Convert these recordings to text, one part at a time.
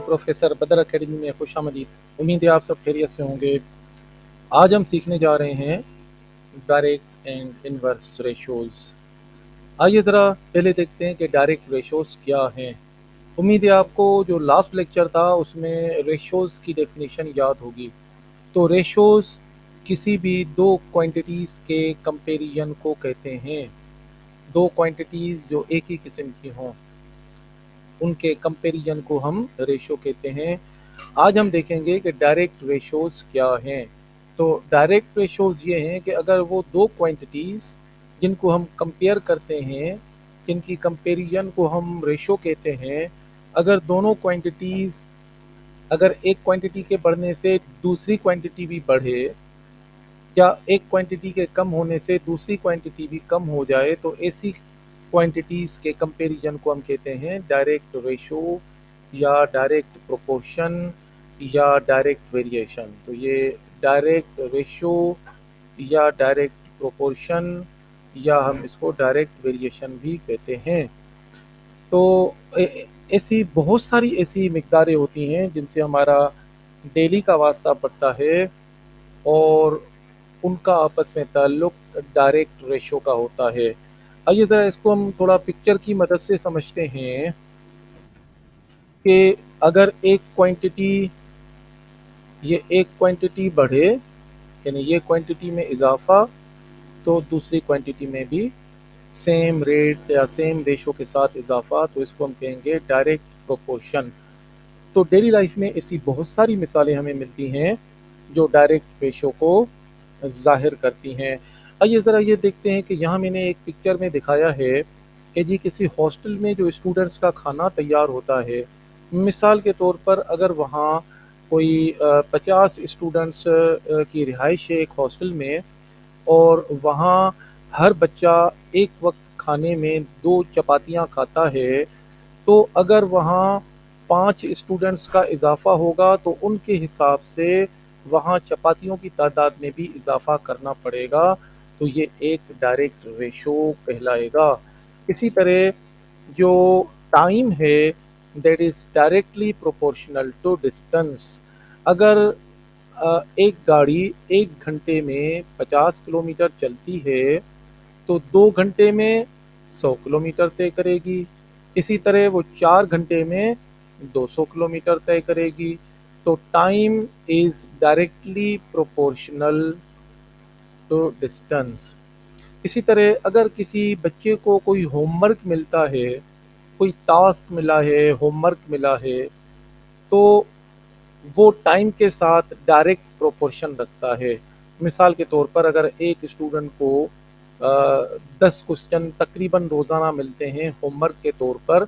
Professor बदर academy में खुशामदीद। उम्मीद है आप सब खैरियत से होंगे। आज हम सीखने जा रहे हैं डायरेक्ट एंड इनवर्स रेशोज़। आइए ज़रा पहले देखते हैं कि डायरेक्ट रेशोज़ क्या हैं। उम्मीद है आपको जो लास्ट लेक्चर था उसमें रेशोज़ की डेफिनेशन याद होगी। तो रेशोज़ किसी भी दो क्वांटिटीज़ के कंपैरिजन को कहते हैं। दो क्वांटिटीज़ जो एक ही किस्म की हों उनके कंपैरिजन को हम रेशो कहते हैं। आज हम देखेंगे कि डायरेक्ट रेशोज़ क्या हैं। तो डायरेक्ट रेशोज़ ये हैं कि अगर वो दो क्वांटिटीज़ जिनको हम कंपेयर करते हैं, जिनकी कंपैरिजन को हम रेशो कहते हैं, अगर दोनों क्वांटिटीज़ अगर एक क्वांटिटी के बढ़ने से दूसरी क्वांटिटी भी बढ़े या एक क्वांटिटी के कम होने से दूसरी क्वांटिटी भी कम हो जाए तो ऐसी क्वांटिटीज़ के कंपैरिजन को हम कहते हैं डायरेक्ट रेशो या डायरेक्ट प्रोपोर्शन या डायरेक्ट वेरिएशन। तो ये डायरेक्ट रेशो या डायरेक्ट प्रोपोर्शन या हम इसको डायरेक्ट वेरिएशन भी कहते हैं। तो ऐसी बहुत सारी ऐसी मिकदारें होती हैं जिनसे हमारा डेली का वास्ता पड़ता है और उनका आपस में ताल्लुक डायरेक्ट रेशो का होता है। आइए ज़रा इसको हम थोड़ा पिक्चर की मदद से समझते हैं कि अगर एक क्वांटिटी बढ़े यानी ये क्वांटिटी में इजाफा तो दूसरी क्वांटिटी में भी सेम रेट या सेम रेशो के साथ इजाफा, तो इसको हम कहेंगे डायरेक्ट प्रोपोर्शन। तो डेली लाइफ में ऐसी बहुत सारी मिसालें हमें मिलती हैं जो डायरेक्ट रेशो को ज़ाहिर करती हैं। आइए ज़रा ये देखते हैं कि यहाँ मैंने एक पिक्चर में दिखाया है कि जी किसी हॉस्टल में जो स्टूडेंट्स का खाना तैयार होता है। मिसाल के तौर पर अगर वहाँ कोई 50 स्टूडेंट्स की रिहाइश है एक हॉस्टल में और वहाँ हर बच्चा एक वक्त खाने में 2 चपातियाँ खाता है, तो अगर वहाँ 5 स्टूडेंट्स का इजाफ़ा होगा तो उनके हिसाब से वहाँ चपातियों की तादाद में भी इजाफ़ा करना पड़ेगा, तो ये एक डायरेक्ट रेशो कहलाएगा। इसी तरह जो टाइम है that is directly proportional to distance. अगर एक गाड़ी 1 घंटे में 50 किलोमीटर चलती है तो 2 घंटे में 100 किलोमीटर तय करेगी। इसी तरह वो 4 घंटे में 200 किलोमीटर तय करेगी। तो time is directly proportional to distance. इसी तरह अगर किसी बच्चे को कोई होमवर्क मिलता है, कोई टास्क मिला है, होमवर्क मिला है, तो वो टाइम के साथ डायरेक्ट प्रोपोर्शन रखता है। मिसाल के तौर पर अगर एक स्टूडेंट को 10 क्वेश्चन तकरीबन रोज़ाना मिलते हैं होमवर्क के तौर पर,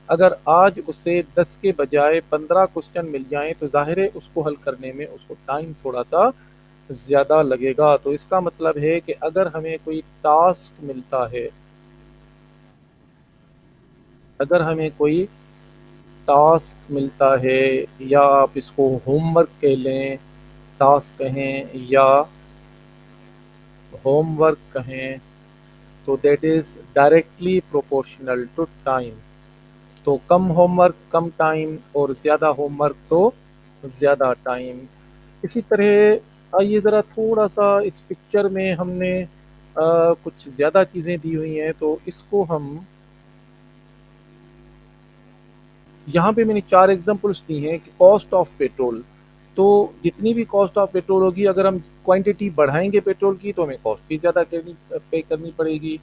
अगर आज उसे 10 के बजाय 15 क्वेश्चन मिल जाएँ तो ज़ाहिर है उसको हल करने में उसको टाइम थोड़ा-सा ज़्यादा लगेगा। तो इसका मतलब है कि अगर हमें कोई टास्क मिलता है, अगर हमें कोई टास्क मिलता है या आप इसको होमवर्क कह लें, टास्क कहें या होमवर्क कहें, तो that is directly proportional to time. तो कम होमवर्क कम टाइम और ज़्यादा होमवर्क तो ज़्यादा टाइम। इसी तरह आइए ज़रा थोड़ा-सा इस पिक्चर में हमने कुछ ज़्यादा चीज़ें दी हुई हैं तो इसको हम यहाँ पे मैंने 4 एग्ज़ाम्पल्स दी हैं कि कॉस्ट ऑफ पेट्रोल। तो जितनी भी कॉस्ट ऑफ पेट्रोल होगी अगर हम क्वांटिटी बढ़ाएँगे पेट्रोल की तो हमें कॉस्ट भी ज़्यादा पे करनी पड़ेगी।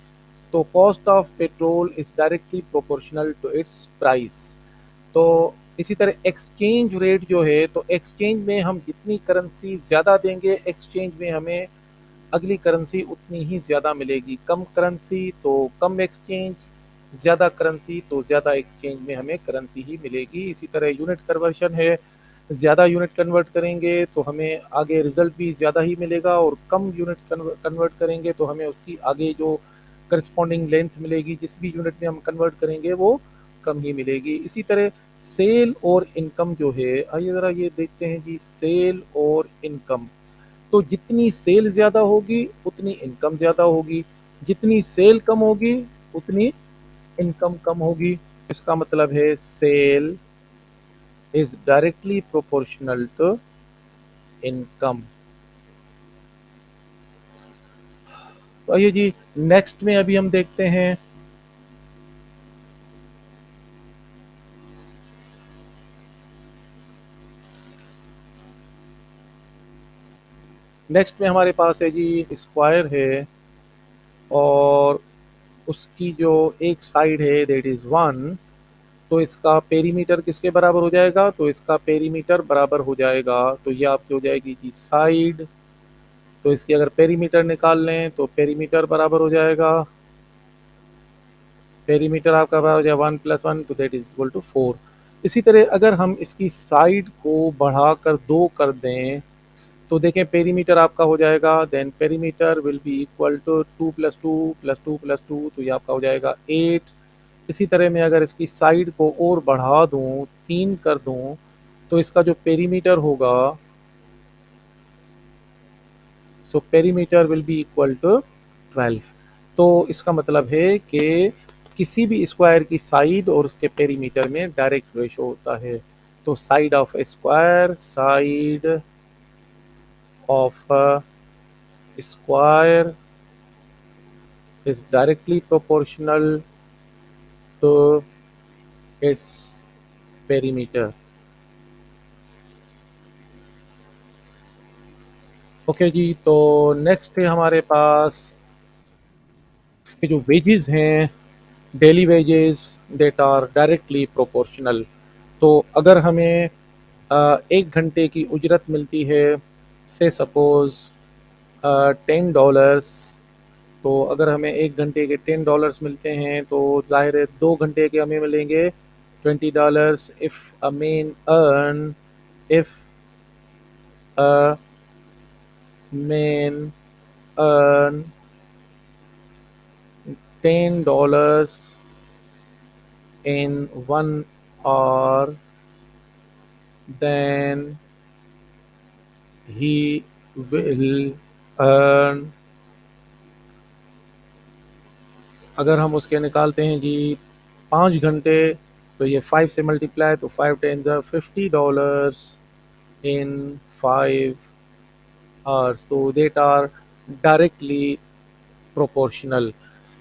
तो cost of petrol is directly proportional to its price. तो इसी तरह एक्सचेंज रेट जो है तो एक्सचेंज में हम जितनी करेंसी ज़्यादा देंगे एक्सचेंज में हमें अगली करेंसी उतनी ही ज़्यादा मिलेगी। कम करेंसी तो कम एक्सचेंज, ज़्यादा करेंसी तो ज़्यादा एक्सचेंज में हमें करेंसी ही मिलेगी। इसी तरह यूनिट कन्वर्शन है, ज़्यादा यूनिट कन्वर्ट करेंगे तो हमें आगे रिज़ल्ट भी ज़्यादा ही मिलेगा और कम यूनिट कन्वर्ट करेंगे तो हमें उसकी आगे जो करस्पॉन्डिंग लेंथ मिलेगी जिस भी यूनिट में हम कन्वर्ट करेंगे वो कम ही मिलेगी। इसी तरह सेल और इनकम जो है, आइए ज़रा ये देखते हैं जी सेल और इनकम। तो जितनी सेल ज़्यादा होगी उतनी इनकम ज़्यादा होगी, जितनी सेल कम होगी उतनी इनकम कम होगी। इसका मतलब है cell is directly proportional to income। तो आइए जी, नेक्स्ट में अभी हम देखते हैं, नेक्स्ट में हमारे पास है जी स्क्वायर है, और उसकी जो एक साइड है दैट इज 1, तो इसका पेरीमीटर किसके बराबर हो जाएगा, तो इसका पेरीमीटर बराबर हो जाएगा, तो ये आपकी हो जाएगी जी साइड। तो इसकी अगर पेरीमीटर निकाल लें तो पेरीमीटर बराबर हो जाएगा, पेरीमीटर आपका बराबर हो जाएगा 1 + 1, तो दैट इज इक्वल टू 4। इसी तरह अगर हम इसकी साइड को बढ़ाकर 2 कर दें तो देखें पेरीमीटर आपका हो जाएगा, then perimeter will be equal to 2 + 2 + 2 + 2, तो ये आपका हो जाएगा 8। इसी तरह मैं अगर इसकी साइड को और बढ़ा दूं, 3 कर दूं, तो इसका जो पेरीमीटर होगा, so perimeter will be equal to 12। तो इसका मतलब है कि किसी भी स्क्वायर की साइड और उसके पेरीमीटर में डायरेक्ट रेशो होता है। तो side of square, side of square is directly proportional to its perimeter। Okay जी, तो नेक्स्ट है हमारे पास कि जो वेजेस हैं, daily wages that are directly proportional. तो अगर हमें 1 घंटे की उजरत मिलती है, से सपोज $10, तो अगर हमें 1 घंटे के $10 मिलते हैं तो जाहिर है 2 घंटे के हमें मिलेंगे $20। If a man earn if a man earn $10 in 1 hour, then he will earn, अगर हम उसके निकालते हैं जी 5 घंटे, तो ये 5 से मल्टीप्लाई, तो 5 × 10 = $50 इन 5 hours, तो देट आर डायरेक्टली प्रोपोर्शनल।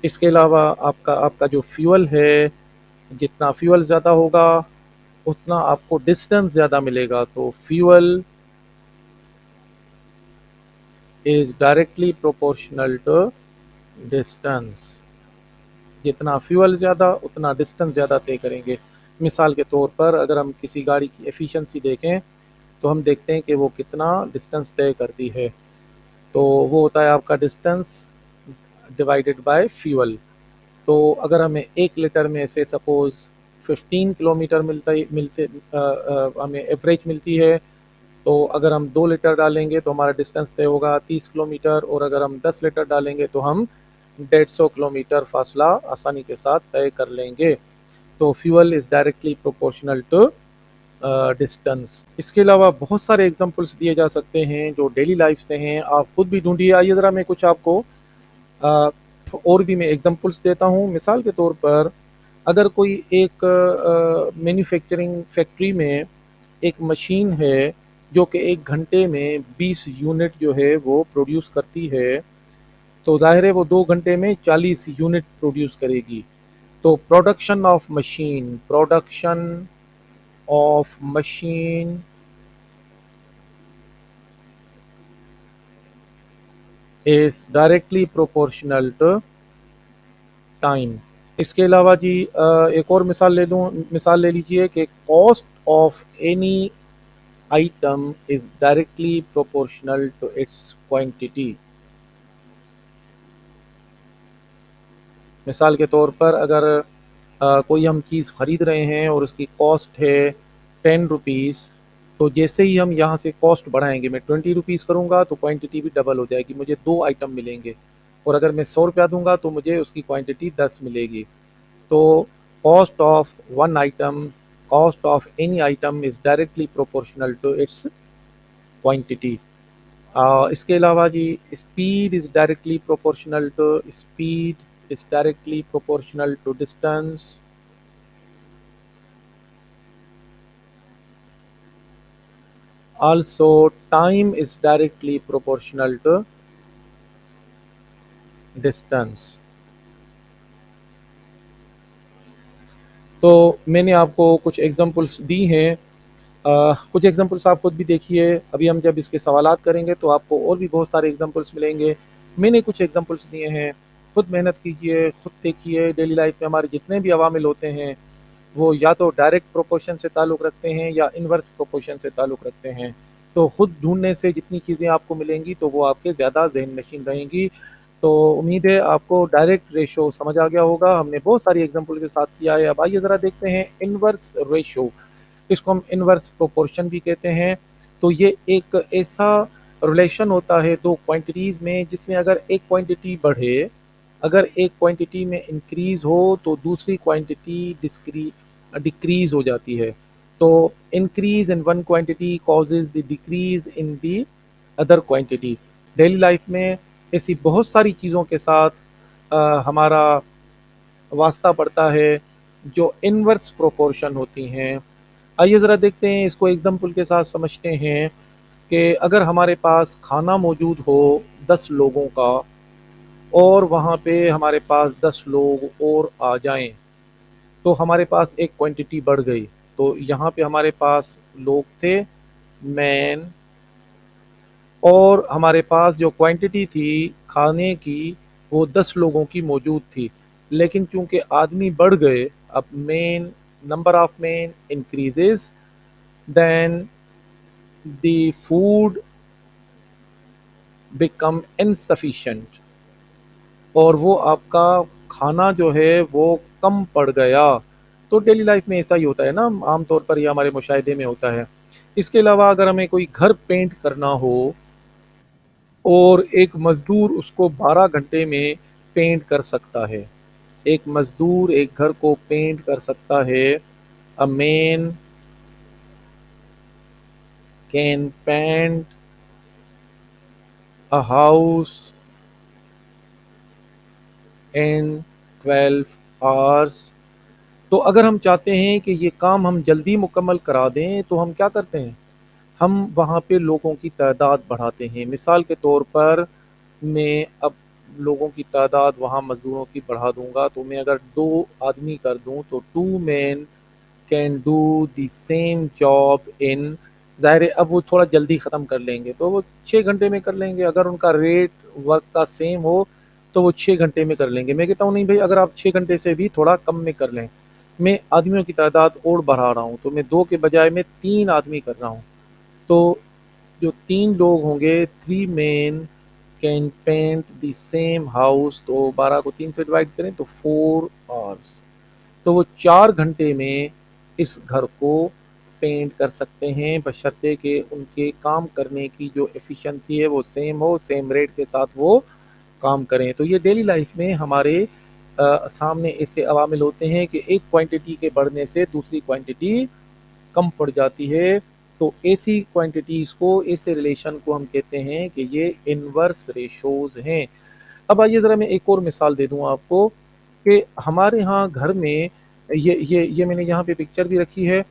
इसके अलावा आपका आपका जो फ्यूल है, जितना फ्यूल ज़्यादा होगा उतना आपको डिस्टेंस ज़्यादा मिलेगा। तो fuel is directly proportional to distance. जितना फ्यूल ज़्यादा उतना डिस्टेंस ज़्यादा तय करेंगे। मिसाल के तौर पर अगर हम किसी गाड़ी की एफिशिएंसी देखें तो हम देखते हैं कि वो कितना डिस्टेंस तय करती है, तो वो होता है आपका डिस्टेंस डिवाइडेड बाय फ्यूल। तो अगर हमें 1 लीटर में से सपोज़ 15 किलोमीटर हमें एवरेज मिलती है, तो अगर हम 2 लीटर डालेंगे तो हमारा डिस्टेंस तय होगा 30 किलोमीटर, और अगर हम 10 लीटर डालेंगे तो हम 150 किलोमीटर फासला आसानी के साथ तय कर लेंगे। तो fuel is directly proportional to distance. इसके अलावा बहुत सारे एग्जांपल्स दिए जा सकते हैं जो डेली लाइफ से हैं, आप खुद भी ढूंढिए। आइए ज़रा मैं कुछ आपको अ, और भी मैं एग्जांपल्स देता हूँ। मिसाल के तौर पर अगर कोई एक मैन्युफैक्चरिंग फैक्ट्री में एक मशीन है जो कि 1 घंटे में 20 यूनिट जो है वो प्रोड्यूस करती है, तो ज़ाहिर है वो 2 घंटे में 40 यूनिट प्रोड्यूस करेगी। तो production of machine is directly proportional to time. इसके अलावा जी एक और मिसाल ले लीजिए कि cost of any item is directly proportional to its quantity. मिसाल के तौर पर अगर कोई हम चीज़ ख़रीद रहे हैं और उसकी कॉस्ट है 10 रुपीज़, तो जैसे ही हम यहाँ से कॉस्ट बढ़ाएंगे, मैं 20 रुपीज़ करूँगा तो क्वांटिटी भी डबल हो जाएगी, मुझे 2 आइटम मिलेंगे। और अगर मैं 100 रुपया दूंगा तो मुझे उसकी क्वांटिटी 10 मिलेगी। तो cost of one item, cost of any item is directly proportional to its quantity. इसके अलावा जी speed is directly proportional to speed is directly proportional to distance. Also, time is directly proportional to distance. तो मैंने आपको कुछ examples दी हैं। कुछ examples आप खुद भी देखिए। अभी हम जब इसके सवालात करेंगे तो आपको और भी बहुत सारे एग्जांपल्स मिलेंगे। मैंने कुछ एग्जांपल्स दिए हैं, खुद मेहनत कीजिए, खुद देखिए। डेली लाइफ में हमारे जितने भी अवामिल होते हैं वो या तो डायरेक्ट प्रोपोर्शन से ताल्लुक़ रखते हैं या इनवर्स प्रोपोर्शन से ताल्लुक़ रखते हैं। तो खुद ढूँढने से जितनी चीज़ें आपको मिलेंगी तो वो आपके ज़्यादा ज़हन नशीन रहेंगी। तो उम्मीद है आपको डायरेक्ट रेशो समझ आ गया होगा। हमने बहुत सारी एग्जांपल के साथ किया है। अब आइए ज़रा देखते हैं इनवर्स रेशो। इसको हम इनवर्स प्रोपोर्शन भी कहते हैं। तो ये एक ऐसा रिलेशन होता है दो क्वांटिटीज़ में जिसमें अगर एक क्वांटिटी बढ़े, अगर एक क्वांटिटी में इंक्रीज़ हो तो दूसरी क्वांटिटी डिक्रीज़ हो जाती है। तो increase in one quantity causes the decrease in the other quantity. Daily life में ऐसी बहुत सारी चीज़ों के साथ हमारा वास्ता पड़ता है जो इनवर्स प्रोपोर्शन होती हैं। आइए ज़रा देखते हैं, इसको एग्जांपल के साथ समझते हैं कि अगर हमारे पास खाना मौजूद हो 10 लोगों का और वहाँ पे हमारे पास 10 लोग और आ जाएं, तो हमारे पास एक क्वांटिटी बढ़ गई। तो यहाँ पे हमारे पास लोग थे, मैन, और हमारे पास जो क्वांटिटी थी खाने की वो 10 लोगों की मौजूद थी। लेकिन चूंकि आदमी बढ़ गए, अब men number of men increases, then the food become insufficient, और वो आपका खाना जो है वो कम पड़ गया। तो डेली लाइफ में ऐसा ही होता है ना, आमतौर पर ये हमारे मुशाहिदे में होता है। इसके अलावा अगर हमें कोई घर पेंट करना हो और एक मज़दूर उसको 12 घंटे में पेंट कर सकता है, एक मज़दूर एक घर को पेंट कर सकता है। A man can paint a house in 12 hours. तो अगर हम चाहते हैं कि ये काम हम जल्दी मुकम्मल करा दें तो हम क्या करते हैं, हम वहाँ पे लोगों की तादाद बढ़ाते हैं। मिसाल के तौर पर मैं अब लोगों की तादाद वहाँ मज़दूरों की बढ़ा दूँगा, तो मैं अगर 2 आदमी कर दूँ तो 2 man can do the same job in, ज़ाहिर है अब वो थोड़ा जल्दी ख़त्म कर लेंगे, तो वो 6 घंटे में कर लेंगे। अगर उनका रेट वर्क का सेम हो तो वो 6 घंटे में कर लेंगे। मैं कहता हूँ नहीं भाई, अगर आप 6 घंटे से भी थोड़ा कम में कर लें, मैं आदमियों की तादाद और बढ़ा रहा हूँ, तो मैं 2 के बजाय मैं 3 आदमी कर रहा हूँ। तो जो 3 लोग होंगे, 3 men can paint the same house, तो 12 को 3 से डिवाइड करें तो 4 आवर्स, तो वो 4 घंटे में इस घर को पेंट कर सकते हैं, बशर्ते कि उनके काम करने की जो एफिशिएंसी है वो सेम हो, सेम रेट के साथ वो काम करें। तो ये डेली लाइफ में हमारे सामने ऐसे अवामिल होते हैं कि एक क्वांटिटी के बढ़ने से दूसरी क्वांटिटी कम पड़ जाती है। तो ऐसी क्वांटिटीज़ को, ऐसे रिलेशन को हम कहते हैं कि ये इनवर्स रेशोज़ हैं। अब आइए ज़रा मैं एक और मिसाल दे दूँ आपको कि हमारे यहाँ घर में ये मैंने यहाँ पे पिक्चर भी रखी है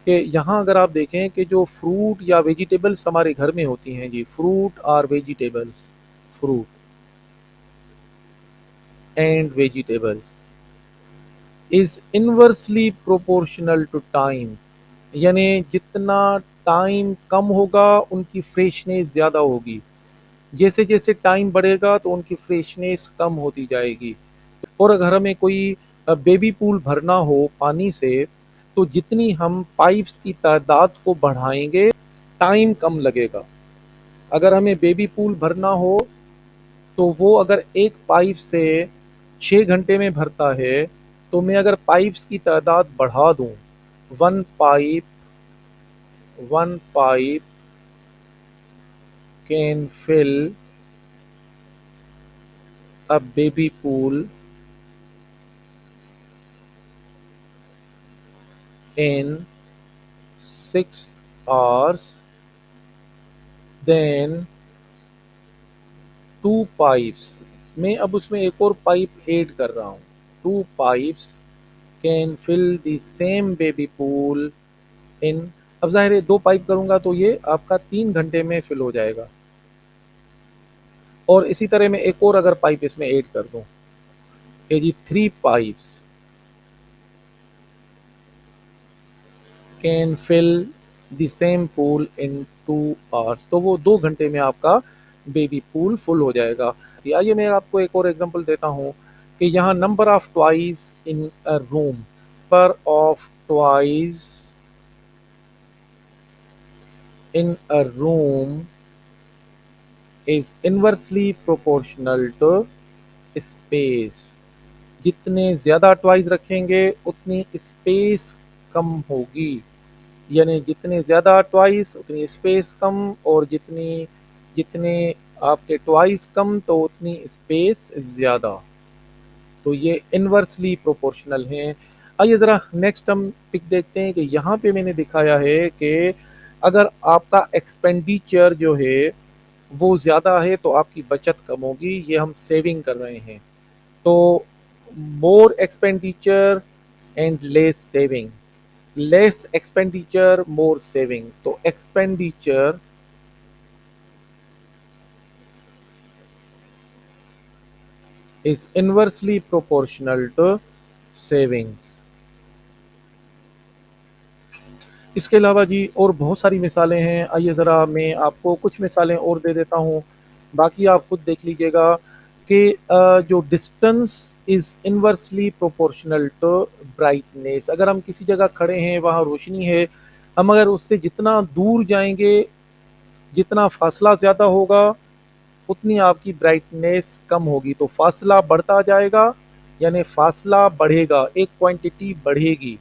कि यहाँ अगर आप देखें कि जो फ्रूट या वेजिटेबल्स हमारे घर में होती हैं जी, फ्रूट और vegetables, fruit and vegetables is inversely proportional to time. यानी जितना टाइम कम होगा उनकी फ्रेशनेस ज़्यादा होगी, जैसे जैसे टाइम बढ़ेगा तो उनकी फ्रेशनेस कम होती जाएगी। और अगर हमें कोई बेबी पूल भरना हो पानी से, तो जितनी हम पाइप्स की तादाद को बढ़ाएंगे टाइम कम लगेगा। अगर हमें बेबी पूल भरना हो तो वो अगर एक पाइप से 6 घंटे में भरता है, तो मैं अगर पाइप्स की तादाद बढ़ा दूं, one pipe one pipe can fill a baby pool in 6 hours, then 2 pipes, मैं अब उसमें एक और पाइप ऐड कर रहा हूँ। 2 pipes can fill the same baby pool in अब ज़ाहिर है 2 पाइप करूँगा तो ये आपका 3 घंटे में फिल हो जाएगा। और इसी तरह मैं एक और अगर पाइप इसमें ऐड कर दूँ कि जी 3 pipes can fill the same pool in 2 hours, तो वो 2 घंटे में आपका बेबी पूल फुल हो जाएगा। आइए मैं आपको एक और एग्जांपल देता हूँ कि यहाँ number of toys in a room, पर of toys in a room is inversely proportional to space। जितने ज़्यादा टॉयज रखेंगे उतनी स्पेस कम होगी, यानी जितने ज़्यादा टॉयज उतनी स्पेस कम, और जितने आपके टॉयज कम तो उतनी स्पेस ज़्यादा। तो ये इन्वर्सली प्रोपोर्शनल हैं। आइए ज़रा नेक्स्ट हम पिक देखते हैं कि यहाँ पे मैंने दिखाया है कि अगर आपका एक्सपेंडिचर जो है वो ज़्यादा है तो आपकी बचत कम होगी, ये हम सेविंग कर रहे हैं। तो more expenditure and less saving, less expenditure more saving, तो expenditure is inversely proportional to savings. इसके अलावा जी और बहुत सारी मिसालें हैं। आइए ज़रा मैं आपको कुछ मिसालें और दे देता हूँ, बाकी आप खुद देख लीजिएगा कि जो distance is inversely proportional to brightness. अगर हम किसी जगह खड़े हैं, वहाँ रोशनी है, हम अगर उससे जितना दूर जाएंगे, जितना फासला ज़्यादा होगा, उतनी आपकी ब्राइटनेस कम होगी। तो फासला बढ़ता जाएगा, यानी फासला बढ़ेगा, एक क्वांटिटी बढ़ेगी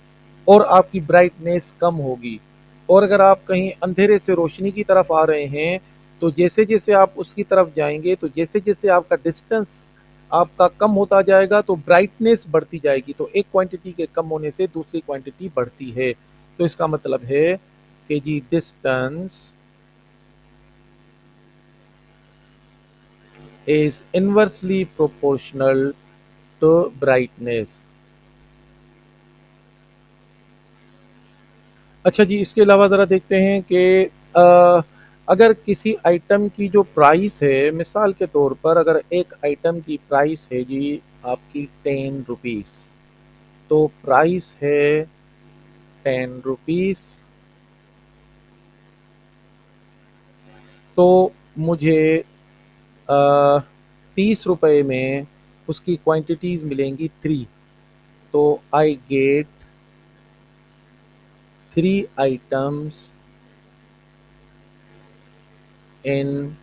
और आपकी ब्राइटनेस कम होगी। और अगर आप कहीं अंधेरे से रोशनी की तरफ आ रहे हैं, तो जैसे जैसे आप उसकी तरफ जाएंगे, तो जैसे जैसे आपका डिस्टेंस आपका कम होता जाएगा तो ब्राइटनेस बढ़ती जाएगी। तो एक क्वांटिटी के कम होने से दूसरी क्वांटिटी बढ़ती है। तो इसका मतलब है कि जी distance is inversely proportional to brightness। अच्छा जी, इसके अलावा ज़रा देखते हैं कि अगर किसी आइटम की जो प्राइस है, मिसाल के तौर पर अगर एक आइटम की प्राइस है जी आपकी 10 रुपीज़, तो प्राइस है 10 रुपीज़, तो मुझे 30 रुपये में उसकी क्वांटिटीज़ मिलेंगी 3। तो I get 3 items in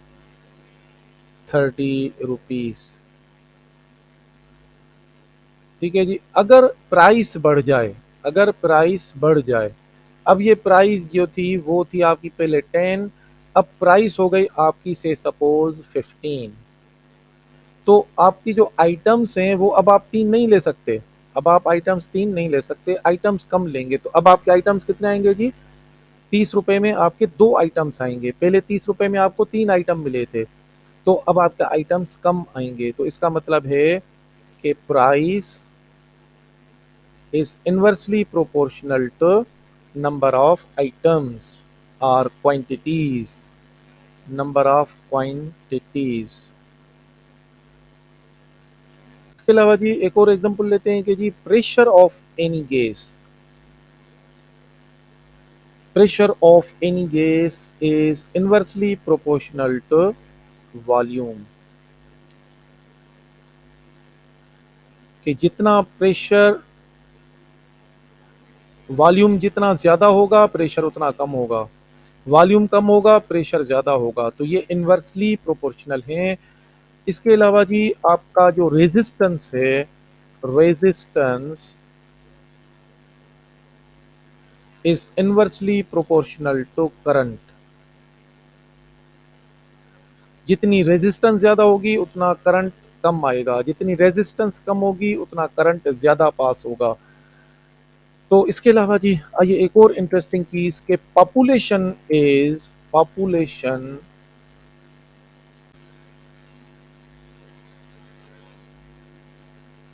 30 rupees. ठीक है जी। अगर प्राइस बढ़ जाए, अगर प्राइस बढ़ जाए, अब ये प्राइस जो थी वो थी आपकी पहले 10, अब प्राइस हो गई आपकी से सपोज 15, तो आपकी जो आइटम्स हैं वो अब आप 3 नहीं ले सकते। अब आप आइटम्स 3 नहीं ले सकते, आइटम्स कम लेंगे। तो अब आपके आइटम्स कितने आएंगे जी? 30 रुपये में आपके 2 आइटम्स आएंगे, पहले 30 रुपये में आपको 3 आइटम मिले थे, तो अब आपके आइटम्स कम आएंगे। तो इसका मतलब है कि price is inversely proportional to number of items or quantities, number of quantities। इसके अलावा जी एक और एग्जांपल लेते हैं कि जी pressure of any gas, pressure of any gas is inversely proportional to volume. कि जितना प्रेशर, वॉल्यूम जितना ज़्यादा होगा प्रेशर उतना कम होगा, वॉल्यूम कम होगा प्रेशर ज़्यादा होगा। तो ये इन्वर्सली प्रोपोर्शनल हैं। इसके अलावा जी आपका जो रेजिस्टेंस है, resistance is inversely proportional to current. जितनी रेजिस्टेंस ज़्यादा होगी उतना करंट कम आएगा, जितनी रेजिस्टेंस कम होगी उतना करंट ज़्यादा पास होगा। तो इसके अलावा जी आइए एक और इंटरेस्टिंग चीज़ के population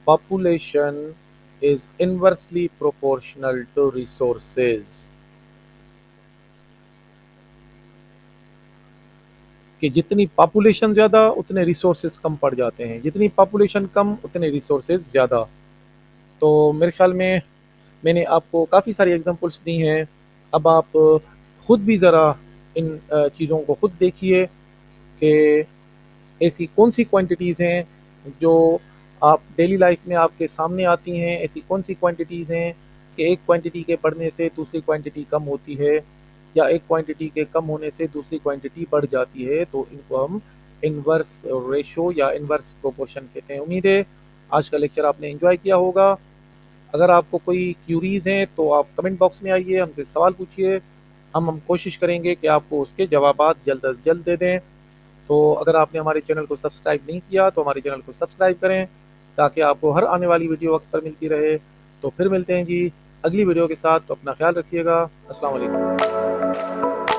population is inversely proportional to resources। कि जितनी पॉपुलेशन ज़्यादा उतने रिसोर्सेज कम पड़ जाते हैं, जितनी पॉपुलेशन कम उतने रिसोर्सेज ज़्यादा। तो मेरे ख्याल में मैंने आपको काफ़ी सारी एग्जांपल्स दी हैं। अब आप खुद भी ज़रा इन चीज़ों को खुद देखिए कि ऐसी कौन सी क्वांटिटीज़ हैं जो आप डेली लाइफ में आपके सामने आती हैं, ऐसी कौन सी क्वांटिटीज़ हैं कि एक क्वांटिटी के बढ़ने से दूसरी क्वांटिटी कम होती है, या एक क्वांटिटी के कम होने से दूसरी क्वांटिटी बढ़ जाती है। तो इनको हम इन्वर्स रेशो या इन्वर्स प्रोपोर्शन कहते हैं। उम्मीद है आज का लेक्चर आपने एंजॉय किया होगा। अगर आपको कोई क्यूरीज हैं तो आप कमेंट बॉक्स में आइए, हमसे सवाल पूछिए। हम कोशिश करेंगे कि आपको उसके जवाबात जल्द अज जल्द दे दें। तो अगर आपने हमारे चैनल को सब्सक्राइब नहीं किया तो हमारे चैनल को सब्सक्राइब करें, ताकि आपको हर आने वाली वीडियो वक्त पर मिलती रहे। तो फिर मिलते हैं जी अगली वीडियो के साथ। तो अपना ख्याल रखिएगा। अस्सलाम वालेकुम।